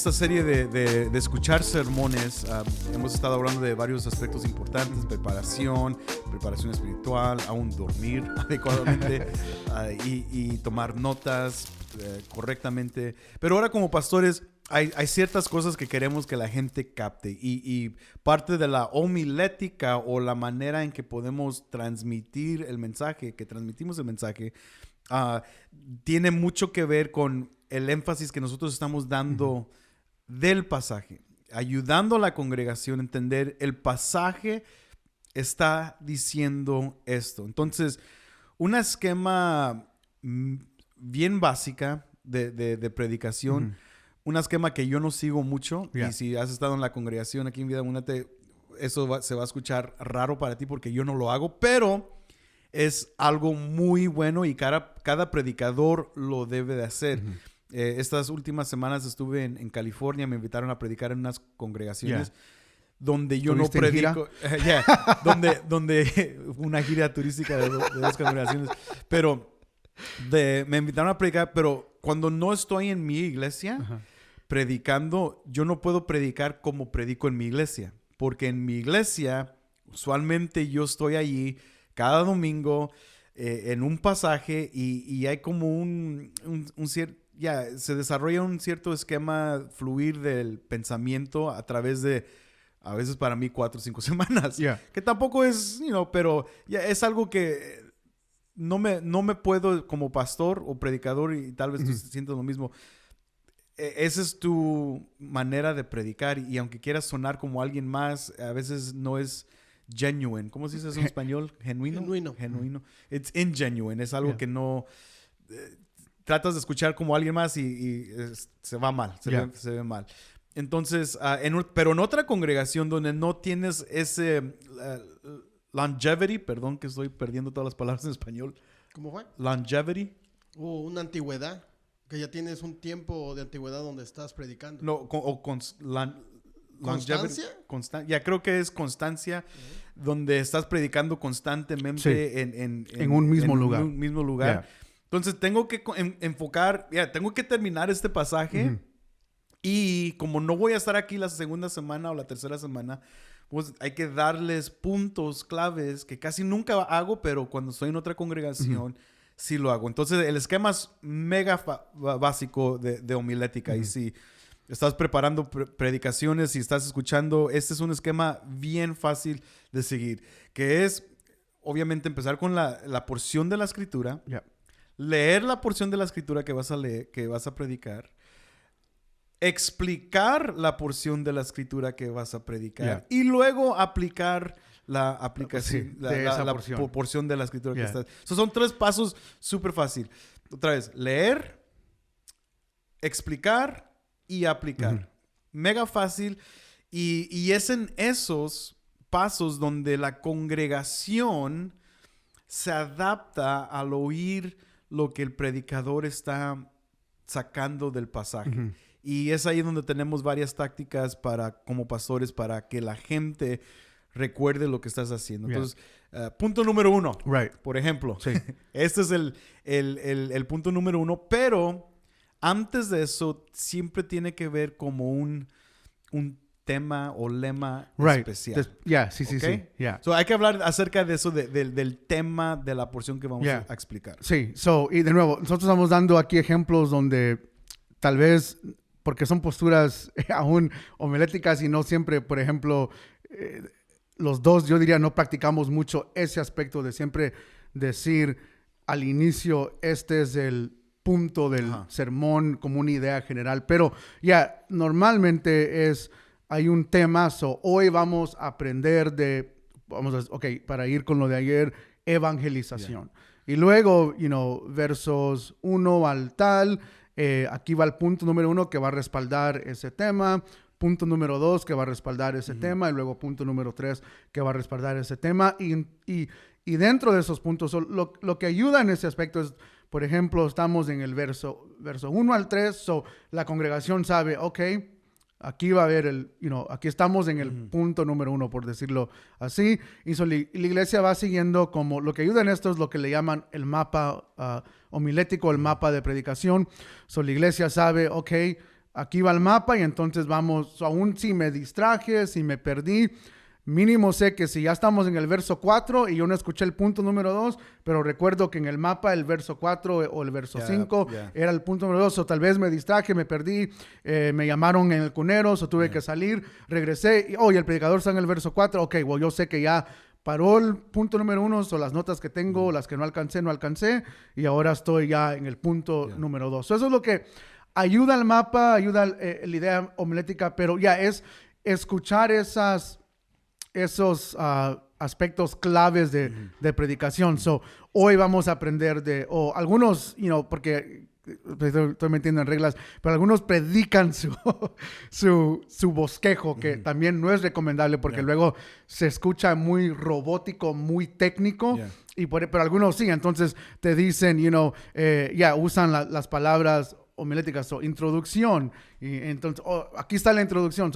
esta serie de escuchar sermones, hemos estado hablando de varios aspectos importantes: preparación espiritual, aún dormir adecuadamente y tomar notas correctamente. Pero ahora, como pastores, hay ciertas cosas que queremos que la gente capte, y parte de la homilética, o la manera en que podemos transmitir el mensaje, tiene mucho que ver con el énfasis que nosotros estamos dando del pasaje, ayudando a la congregación a entender el pasaje está diciendo esto. Entonces, un esquema bien básica de predicación, un esquema que yo no sigo mucho, y si has estado en la congregación aquí en Vida Abundante, eso se va a escuchar raro para ti porque yo no lo hago, pero es algo muy bueno y cada predicador lo debe de hacer. Estas últimas semanas estuve en California, me invitaron a predicar en unas congregaciones donde yo no predico. Donde una gira turística de dos congregaciones. Pero me invitaron a predicar, pero cuando no estoy en mi iglesia predicando, yo no puedo predicar como predico en mi iglesia. Porque en mi iglesia, usualmente yo estoy allí cada domingo en un pasaje y hay como un cierto... se desarrolla un cierto esquema fluir del pensamiento a través de, a veces para mí, 4 o 5 semanas. Que tampoco es, pero es algo que no me puedo, como pastor o predicador, y tal vez tú sientas lo mismo. Esa es tu manera de predicar, y aunque quieras sonar como alguien más, a veces no es genuine. ¿Cómo se dice eso en español? Genuino. It's ingenuine. Es algo que no... tratas de escuchar como alguien más y se va mal, se ve mal. Entonces, pero en otra congregación donde no tienes ese longevity, perdón que estoy perdiendo todas las palabras en español. ¿Cómo fue? Longevity. Una antigüedad, que ya tienes un tiempo de antigüedad donde estás predicando. No, ¿Constancia? Ya creo que es constancia, donde estás predicando constantemente en un mismo lugar. Un mismo lugar. Entonces tengo que enfocar, tengo que terminar este pasaje, y como no voy a estar aquí la segunda semana o la tercera semana, pues hay que darles puntos claves que casi nunca hago, pero cuando estoy en otra congregación sí lo hago. Entonces el esquema es mega básico de homilética, y si estás preparando predicaciones y estás escuchando, este es un esquema bien fácil de seguir, que es obviamente empezar con la porción de la escritura. Leer la porción de la escritura que vas a predicar, explicar la porción de la escritura que vas a predicar, y luego aplicar la porción de la escritura que estás. Son 3 pasos súper fácil. Otra vez, leer, explicar y aplicar. Mega fácil. Y es en esos pasos donde la congregación se adapta al oír lo que el predicador está sacando del pasaje. Y es ahí donde tenemos varias tácticas como pastores, para que la gente recuerde lo que estás haciendo. Entonces, punto número 1, por ejemplo. Este es el punto número 1, pero antes de eso siempre tiene que ver como un tema o lema especial. Sí. So, hay que hablar acerca de eso, del tema de la porción que vamos a explicar. Sí, y de nuevo, nosotros estamos dando aquí ejemplos donde tal vez, porque son posturas aún homiléticas y no siempre, por ejemplo, los dos, yo diría, no practicamos mucho ese aspecto de siempre decir al inicio, este es el punto del sermón como una idea general, pero normalmente hay un tema, hoy vamos a aprender para ir con lo de ayer, evangelización. Y luego, versos 1 al tal, aquí va el punto número 1 que va a respaldar ese tema, punto número 2 que va a respaldar ese tema, y luego punto número 3 que va a respaldar ese tema. Y dentro de esos puntos, lo que ayuda en ese aspecto es, por ejemplo, estamos en el verso 1 al 3, la congregación sabe, aquí va a haber aquí estamos en el punto número 1, por decirlo así. Y la iglesia va siguiendo como, lo que ayuda en esto es lo que le llaman el mapa homilético, el mapa de predicación. La iglesia sabe, aquí va el mapa y entonces vamos, aún si me distraje, si me perdí, mínimo sé que si ya estamos en el verso 4 y yo no escuché el punto número 2, pero recuerdo que en el mapa el verso 4 o el verso 5 era el punto número 2, o tal vez me distraje, me perdí, me llamaron en el cunero, o tuve que salir, regresé, y el predicador está en el verso 4, ok, yo sé que ya paró el punto número 1, son las notas que tengo, las que no alcancé, y ahora estoy ya en el punto número 2. Eso es lo que ayuda al mapa, ayuda la idea homilética, pero es escuchar esos aspectos claves de predicación. So, hoy vamos a aprender algunos, porque estoy metiendo en reglas, pero algunos predican su bosquejo, que también no es recomendable porque luego se escucha muy robótico, muy técnico, pero algunos sí, entonces te dicen, usan las homiléticas o introducción, y entonces aquí está la introducción,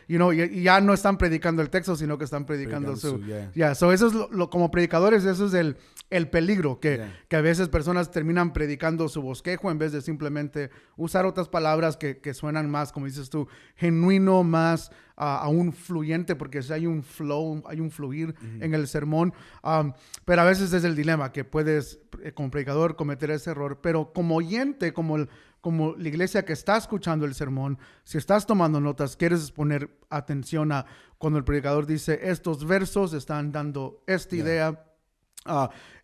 y ya no están predicando el texto, sino que están predicando eso es como predicadores, eso es el peligro, que a veces personas terminan predicando su bosquejo en vez de simplemente usar otras palabras que suenan más, como dices tú, genuino, más aún fluyente, porque si hay un flow, hay un fluir en el sermón, pero a veces es el dilema, que puedes como predicador cometer ese error, pero como oyente, como la iglesia que está escuchando el sermón, si estás tomando notas, quieres poner atención a cuando el predicador dice, estos versos están dando esta idea,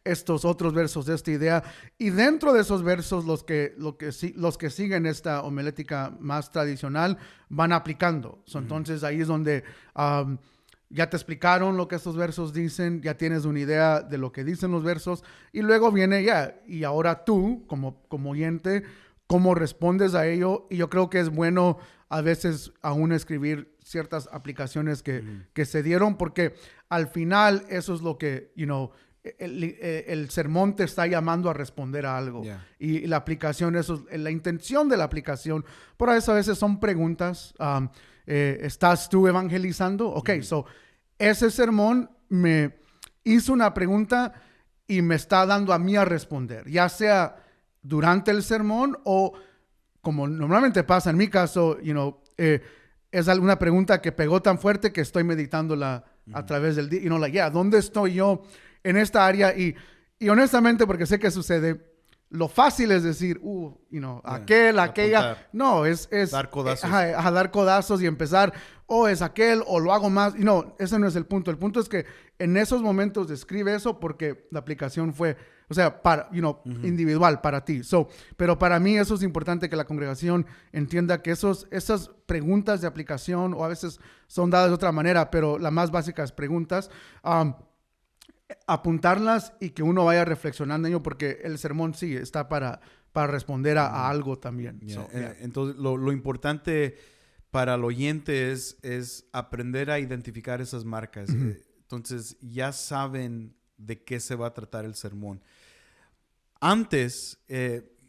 estos otros versos de esta idea, y dentro de esos versos los que siguen esta homilética más tradicional van aplicando. Entonces ahí es donde ya te explicaron lo que estos versos dicen, ya tienes una idea de lo que dicen los versos, y luego viene y ahora tú como oyente, cómo respondes a ello. Y yo creo que es bueno a veces aún escribir ciertas aplicaciones que se dieron, porque al final eso es lo que, el sermón te está llamando a responder a algo. Y la aplicación, eso es la intención de la aplicación. Por eso a veces son preguntas. ¿Estás tú evangelizando? Ok, ese sermón me hizo una pregunta y me está dando a mí a responder, ya sea durante el sermón o como normalmente pasa en mi caso, es alguna pregunta que pegó tan fuerte que estoy meditándola a través del día, ¿dónde estoy yo en esta área? Y honestamente, porque sé que sucede, lo fácil es decir, aquella, no, es dar codazos. Dar codazos y empezar, es aquel, o lo hago más, no, ese no es el punto es que en esos momentos describe eso porque la aplicación fue, individual para ti. Pero para mí eso es importante, que la congregación entienda que esas preguntas de aplicación, o a veces son dadas de otra manera, pero las más básicas preguntas, apuntarlas y que uno vaya reflexionando en ello, porque el sermón sí está para responder a algo también. Entonces, lo importante para el oyente es aprender a identificar esas marcas. Entonces, ya saben de qué se va a tratar el sermón. Antes,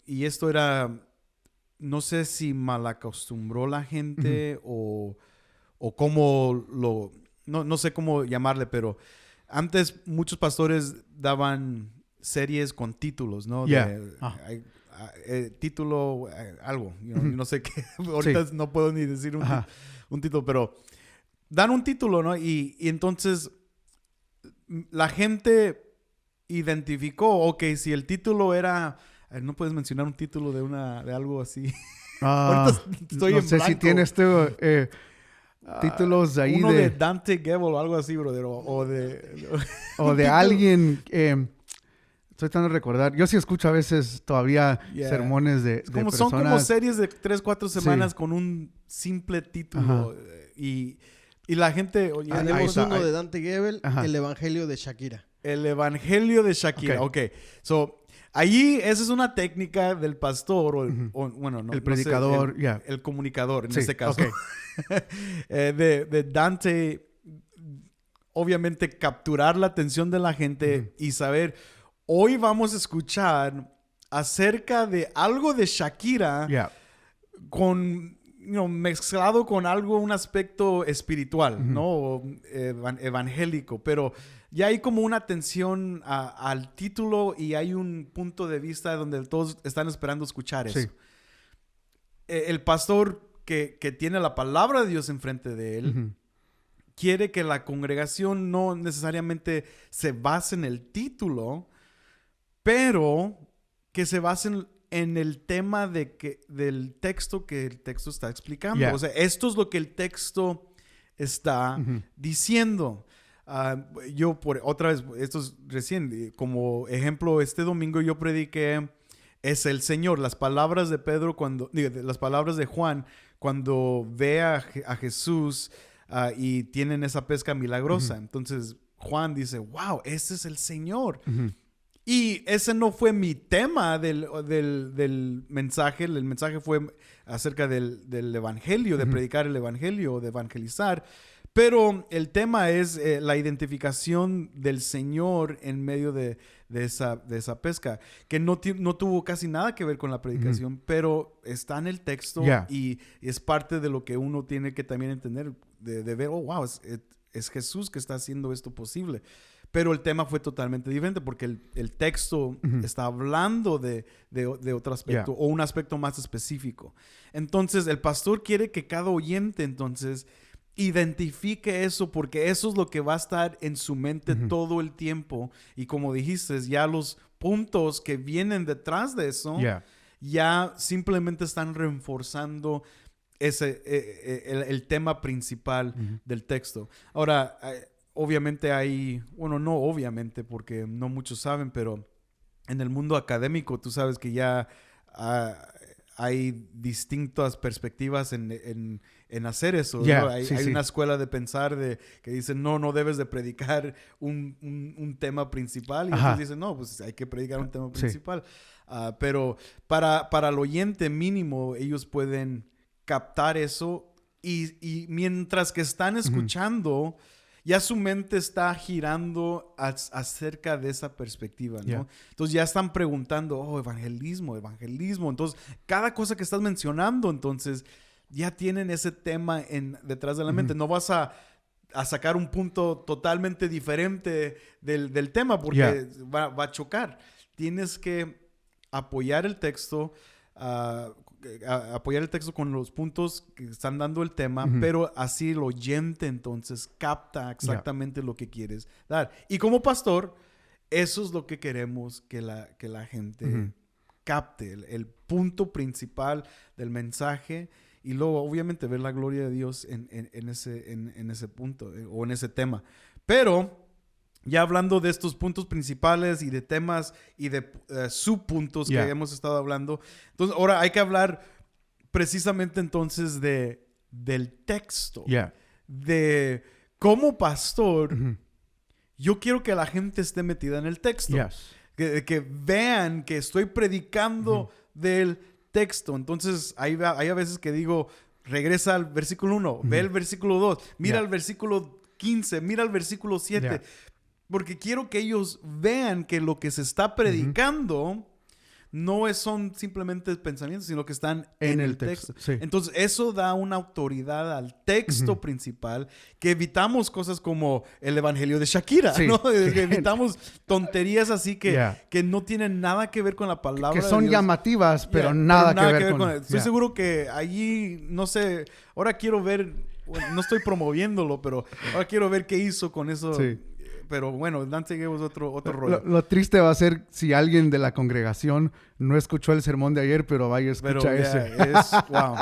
y esto era, no sé si mal acostumbró la gente o cómo no sé cómo llamarle, pero antes muchos pastores daban series con títulos, ¿no? Título, algo, no sé qué. Ahorita no puedo ni decir un título, pero dan un título, ¿no? Y entonces la gente identificó, si el título era, no puedes mencionar un título de algo así. Ahorita estoy no en sé blanco. si tienes títulos ahí uno de Dante Gebel o algo así, brother, o de alguien. Estoy tratando de recordar. Yo sí escucho a veces todavía sermones de personas. Son como series de 3-4 semanas con un simple título. Y la gente... Tenemos uno de Dante Gebel, El Evangelio de Shakira. El Evangelio de Shakira. Ok. Allí esa es una técnica del pastor el predicador, el comunicador en este caso. de Dante, obviamente capturar la atención de la gente y saber, hoy vamos a escuchar acerca de algo de Shakira con mezclado con un aspecto espiritual, ¿no? O, evangélico, pero ya hay como una atención al título y hay un punto de vista donde todos están esperando escuchar eso. El pastor que tiene la palabra de Dios enfrente de él, quiere que la congregación no necesariamente se base en el título, pero que se basen en el tema del texto que el texto está explicando. Yeah. O sea, esto es lo que el texto está diciendo. Otra vez, esto es recién, como ejemplo, este domingo yo prediqué es el Señor. Las palabras de Pedro las palabras de Juan cuando ve a Jesús y tienen esa pesca milagrosa. Entonces Juan dice, wow, ese es el Señor. Y ese no fue mi tema del mensaje. El mensaje fue acerca del evangelio, de predicar el evangelio, de evangelizar. Pero el tema es la identificación del Señor en medio de esa pesca, que no tuvo casi nada que ver con la predicación, pero está en el texto y es parte de lo que uno tiene que también entender, de ver, oh, wow, es Jesús que está haciendo esto posible. Pero el tema fue totalmente diferente porque el texto está hablando de otro aspecto o un aspecto más específico. Entonces, el pastor quiere que cada oyente, entonces, identifique eso porque eso es lo que va a estar en su mente todo el tiempo. Y como dijiste, ya los puntos que vienen detrás de eso ya simplemente están reforzando el tema principal del texto. Ahora, obviamente no obviamente porque no muchos saben, pero en el mundo académico tú sabes que ya hay distintas perspectivas en hacer eso. ¿No? Hay una escuela de pensar que dice, no debes de predicar un tema principal. Y otros dicen, no, pues hay que predicar un tema principal. Pero para el oyente mínimo, ellos pueden captar eso y mientras que están escuchando, ya su mente está girando acerca de esa perspectiva, ¿no? Entonces ya están preguntando, evangelismo. Entonces, cada cosa que estás mencionando, entonces, ya tienen ese tema detrás de la mente. No vas a sacar un punto totalmente diferente del tema porque va a chocar. Tienes que apoyar el texto, apoyar el texto con los puntos que están dando el tema, pero así el oyente entonces capta exactamente lo que quieres dar. Y como pastor, eso es lo que queremos que la gente capte, el punto principal del mensaje, y luego obviamente ver la gloria de Dios en ese punto o en ese tema. Pero ya hablando de estos puntos principales y de temas y de subpuntos que hemos estado hablando, entonces ahora hay que hablar precisamente entonces del texto. De como pastor, yo quiero que la gente esté metida en el texto. Que vean que estoy predicando del texto. Entonces hay a veces que digo, regresa al versículo 1, ve el versículo 2, mira el versículo 15, mira el versículo 7. Porque quiero que ellos vean que lo que se está predicando no son simplemente pensamientos, sino que están en el texto. Entonces, eso da una autoridad al texto principal, que evitamos cosas como el evangelio de Shakira, ¿no? Que evitamos tonterías así que no tienen nada que ver con la palabra que son de Dios. Llamativas, pero nada que ver con Estoy seguro que allí, no sé, ahora quiero ver, bueno, no estoy promoviéndolo, pero ahora quiero ver qué hizo con eso. Pero bueno, Dante Gable es otro rollo. Lo triste va a ser si alguien de la congregación no escuchó el sermón de ayer, pero vaya, escucha ese. Wow.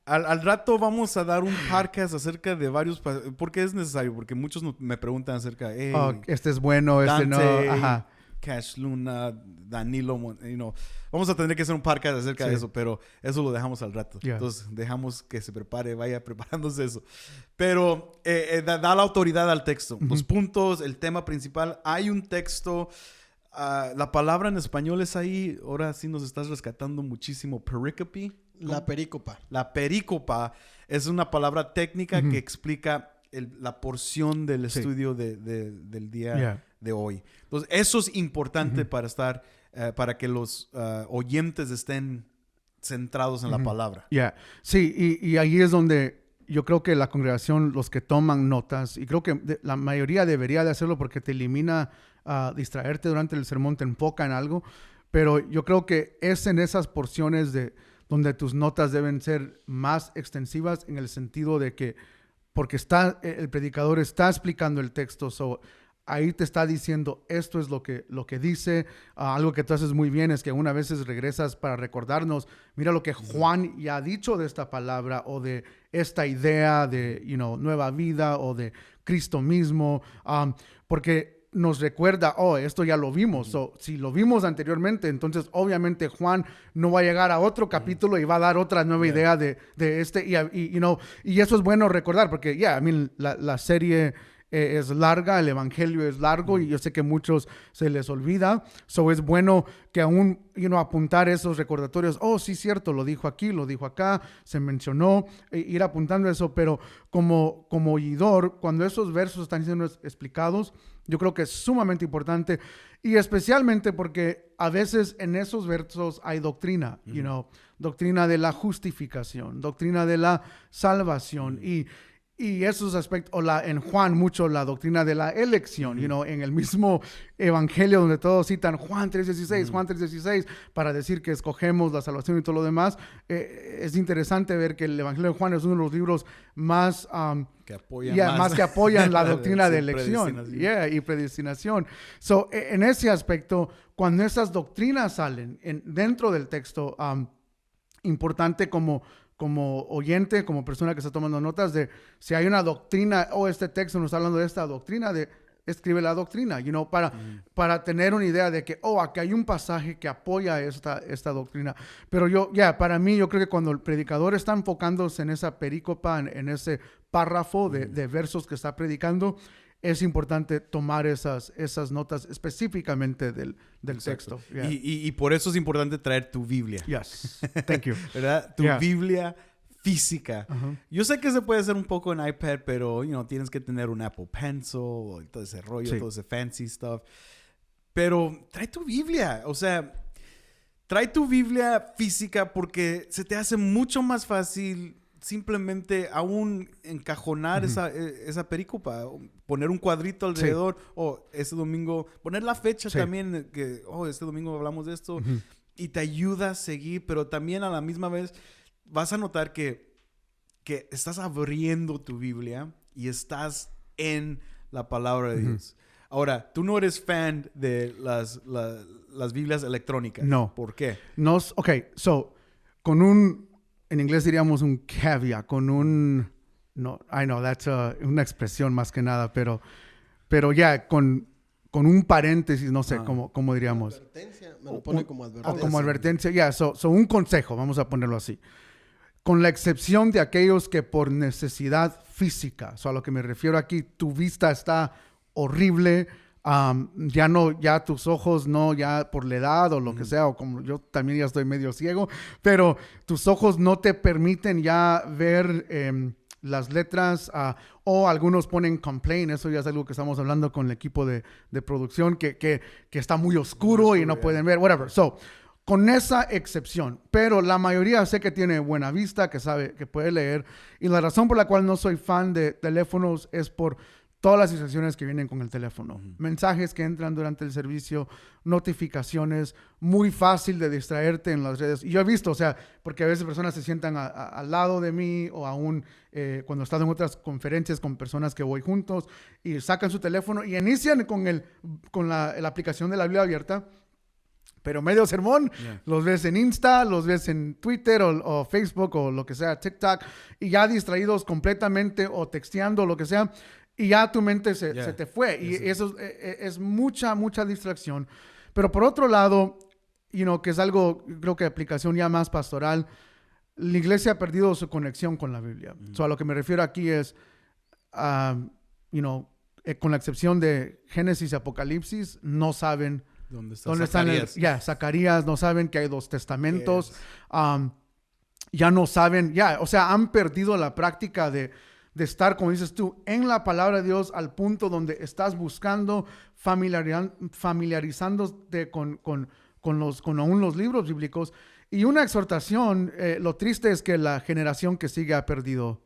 Al rato vamos a dar un podcast acerca de varios... Porque es necesario, porque muchos me preguntan acerca... Hey, este es bueno, Dante, este no. Cash Luna, Danilo, vamos a tener que hacer un podcast acerca de eso, pero eso lo dejamos al rato. Entonces dejamos que se prepare, vaya preparándose eso. Pero da la autoridad al texto. Los puntos, el tema principal. Hay un texto, la palabra en español es ahí, ahora sí nos estás rescatando muchísimo. Pericope. La perícopa. La perícopa es una palabra técnica que explica la porción del estudio del día de hoy. Entonces, eso es importante para que los oyentes estén centrados en la palabra. Sí, y ahí es donde yo creo que la congregación, los que toman notas, y creo que la mayoría debería de hacerlo porque te elimina distraerte durante el sermón, te enfoca en algo, pero yo creo que es en esas porciones donde tus notas deben ser más extensivas en el sentido de que, porque el predicador está explicando el texto, ahí te está diciendo esto es lo que dice. Algo que tú haces muy bien es que una vez regresas para recordarnos, mira lo que Juan ya ha dicho de esta palabra o de esta idea de nueva vida o de Cristo mismo, porque nos recuerda, esto ya lo vimos. Si lo vimos anteriormente, entonces obviamente Juan no va a llegar a otro capítulo y va a dar otra nueva idea de este. Y eso es bueno recordar porque, la serie es larga, el evangelio es largo y yo sé que muchos se les olvida. Es bueno que aún apuntar esos recordatorios. Sí, cierto, lo dijo aquí, lo dijo acá, se mencionó, ir apuntando eso. Pero como oidor, cuando esos versos están siendo explicados, yo creo que es sumamente importante, y especialmente porque a veces en esos versos hay doctrina, doctrina de la justificación, doctrina de la salvación, y esos aspectos, en Juan mucho la doctrina de la elección, en el mismo evangelio donde todos citan Juan 3:16, Juan 3:16, para decir que escogemos la salvación y todo lo demás. Es interesante ver que el evangelio de Juan es uno de los libros más que apoyan la doctrina de elección y predestinación. En ese aspecto, cuando esas doctrinas salen dentro del texto, importante como oyente, como persona que está tomando notas, de si hay una doctrina, este texto nos está hablando de esta doctrina, escribe la doctrina, para tener una idea de que, aquí hay un pasaje que apoya esta doctrina. Pero para mí, yo creo que cuando el predicador está enfocándose en esa perícopa, en ese párrafo de versos que está predicando, es importante tomar esas notas específicamente del texto. Yeah. Y por eso es importante traer tu Biblia. Yes, thank you. ¿Verdad? Tu Biblia física. Yo sé que se puede hacer un poco en iPad, pero tienes que tener un Apple Pencil y todo ese rollo, todo ese fancy stuff. Pero trae tu Biblia. O sea, trae tu Biblia física porque se te hace mucho más fácil simplemente aún encajonar esa perícopa, poner un cuadrito alrededor, este domingo, poner la fecha también, que este domingo hablamos de esto, y te ayuda a seguir, pero también a la misma vez vas a notar que estás abriendo tu Biblia y estás en la palabra de Dios. Ahora, tú no eres fan de las Biblias electrónicas. No. ¿Por qué? No, en inglés diríamos un caveat, con that's una expresión más que nada, pero con un paréntesis, no sé, ¿cómo diríamos? Advertencia, me lo pone como advertencia. Como advertencia, un consejo, vamos a ponerlo así. Con la excepción de aquellos que por necesidad física, a lo que me refiero aquí, tu vista está horrible, ya tus ojos ya por la edad o lo que sea, o como yo también ya estoy medio ciego, pero tus ojos no te permiten ya ver las letras, o algunos ponen complain, eso ya es algo que estamos hablando con el equipo de producción, que está muy oscuro y no pueden ver, whatever. Con esa excepción, pero la mayoría sé que tiene buena vista, que sabe, que puede leer, y la razón por la cual no soy fan de teléfonos es por todas las situaciones que vienen con el teléfono. Mensajes que entran durante el servicio, notificaciones, muy fácil de distraerte en las redes. Y yo he visto, porque a veces personas se sientan al lado de mí, o aún cuando he estado en otras conferencias con personas que voy juntos, y sacan su teléfono y inician con la aplicación de la Biblia abierta, pero medio sermón, los ves en Insta, los ves en Twitter o Facebook o lo que sea, TikTok, y ya distraídos completamente, o texteando, lo que sea, y ya tu mente se te fue. Y eso es mucha distracción. Pero por otro lado, que es algo, creo que aplicación ya más pastoral, la iglesia ha perdido su conexión con la Biblia. A lo que me refiero aquí es, con la excepción de Génesis y Apocalipsis, no saben ¿dónde están Zacarías, no saben que hay 2 testamentos. Ya no saben, han perdido la práctica de estar, como dices tú, en la palabra de Dios, al punto donde estás buscando, familiarizándote con aún los libros bíblicos. Y una exhortación, lo triste es que la generación que sigue ha perdido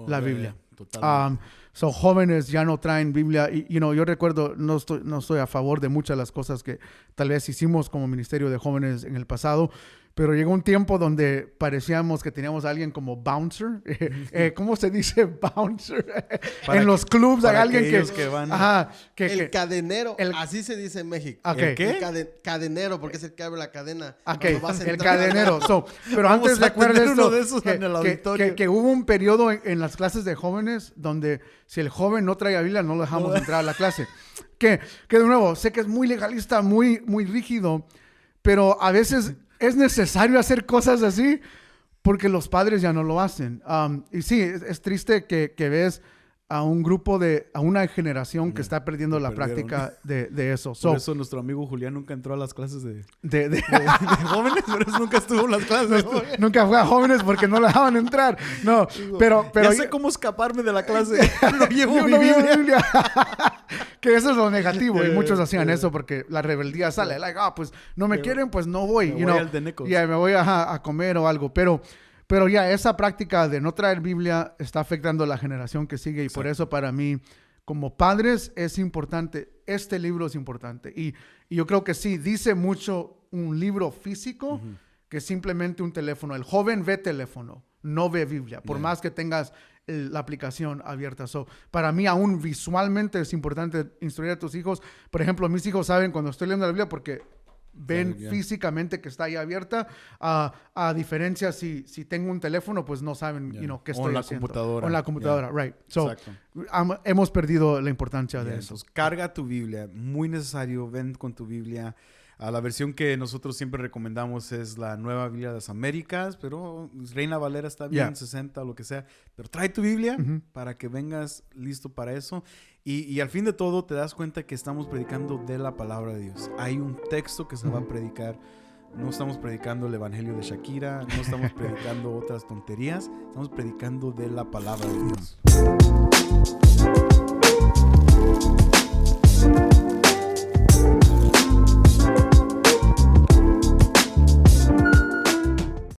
la Biblia. Totalmente. Jóvenes ya no traen Biblia. Y yo recuerdo, no estoy a favor de muchas de las cosas que tal vez hicimos como ministerio de jóvenes en el pasado, Pero llegó un tiempo donde parecíamos que teníamos a alguien como bouncer. ¿Cómo se dice bouncer? En los clubs hay alguien que van... Ajá. El cadenero. Así se dice en México. Okay. ¿El qué? Cadenero, porque es el que abre la cadena. Okay. Cuando vas El entrando. cadenero. Pero Vamos antes a recuerda tener esto. uno de esos en el auditorio. Que hubo un periodo en las clases de jóvenes donde si el joven no traía Biblia no lo dejamos entrar a la clase. Que de nuevo, sé que es muy legalista, muy, muy rígido, pero a veces es necesario hacer cosas así porque los padres ya no lo hacen. Y sí, es triste que ves a un grupo a una generación que está perdiendo la práctica de eso. Por eso nuestro amigo Julián nunca entró a las clases de jóvenes, por eso nunca estuvo en las clases. Nunca fue a jóvenes porque no lo dejaban entrar. No, pero ya sé cómo escaparme de la clase. No llevo mi Biblia. Que eso es lo negativo. Y muchos hacían eso porque la rebeldía sale. Pues no me quieren, pues no voy. Me voy al de Necos. Me voy a comer o algo. Pero ya esa práctica de no traer Biblia está afectando a la generación que sigue. Y por eso para mí, como padres, es importante. Este libro es importante. Y yo creo que sí, dice mucho un libro físico que simplemente un teléfono. El joven ve teléfono, no ve Biblia. Por más que tengas la aplicación abierta. Para mí, aún visualmente es importante instruir a tus hijos. Por ejemplo, mis hijos saben cuando estoy leyendo la Biblia porque ven físicamente que está ahí abierta. A diferencia, si tengo un teléfono, pues no saben qué estoy haciendo. Computadora. O en la computadora. Right. Hemos perdido la importancia de eso. Carga tu Biblia. Muy necesario. Ven con tu Biblia. La versión que nosotros siempre recomendamos es la Nueva Biblia de las Américas, pero Reina Valera está bien, 60 o lo que sea. Pero trae tu Biblia para que vengas listo para eso. Y al fin de todo te das cuenta que estamos predicando de la palabra de Dios. Hay un texto que se va a predicar. No estamos predicando el evangelio de Shakira, no estamos predicando otras tonterías. Estamos predicando de la palabra de Dios.